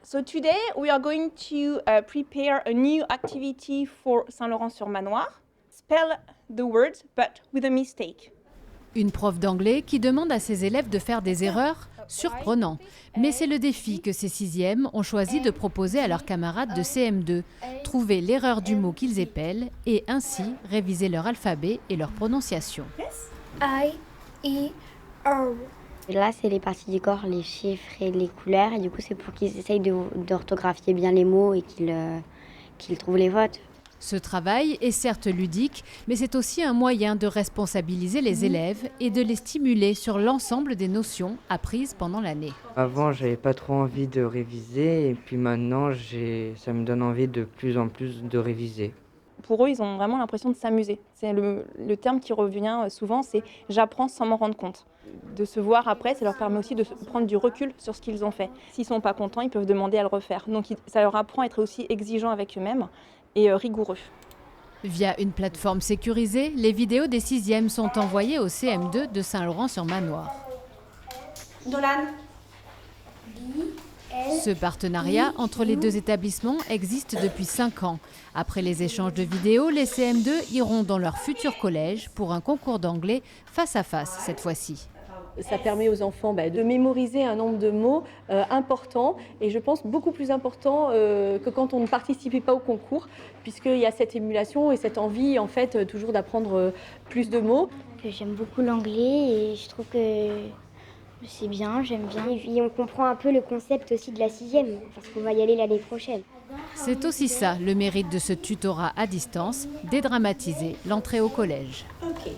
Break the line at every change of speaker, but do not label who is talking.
So today we are going to prepare a new activity for Saint-Laurent-sur-Manoir. Spell the words but with a mistake.
Une prof d'anglais qui demande à ses élèves de faire des erreurs, surprenant. Mais c'est le défi que ces sixièmes ont choisi de proposer à leurs camarades de CM2. Trouver l'erreur du mot qu'ils épellent et ainsi réviser leur alphabet et leur prononciation.
I, E, O.
Là, c'est les parties du corps, les chiffres et les couleurs. Et du coup, c'est pour qu'ils essayent d'orthographier bien les mots et qu'ils trouvent les fautes.
Ce travail est certes ludique, mais c'est aussi un moyen de responsabiliser les élèves et de les stimuler sur l'ensemble des notions apprises pendant l'année.
Avant, j'avais pas trop envie de réviser et puis maintenant, ça me donne envie de plus en plus de réviser.
Pour eux, ils ont vraiment l'impression de s'amuser. C'est le terme qui revient souvent, c'est « j'apprends sans m'en rendre compte ». De se voir après, ça leur permet aussi de prendre du recul sur ce qu'ils ont fait. S'ils ne sont pas contents, ils peuvent demander à le refaire. Donc ça leur apprend à être aussi exigeants avec eux-mêmes et rigoureux.
Via une plateforme sécurisée, les vidéos des sixièmes sont envoyées au CM2 de Saint-Laurent-sur-Manoir.
Dolan.
Ce partenariat entre les deux établissements existe depuis 5 ans. Après les échanges de vidéos, les CM2 iront dans leur futur collège pour un concours d'anglais face à face cette fois-ci.
Ça permet aux enfants de mémoriser un nombre de mots importants et je pense beaucoup plus important que quand on ne participait pas au concours, puisqu'il y a cette émulation et cette envie en fait toujours d'apprendre plus de mots.
J'aime beaucoup l'anglais et je trouve que c'est bien, j'aime bien. Et on comprend un peu le concept aussi de la sixième, parce qu'on va y aller l'année prochaine.
C'est aussi ça le mérite de ce tutorat à distance, dédramatiser l'entrée au collège.
Ok.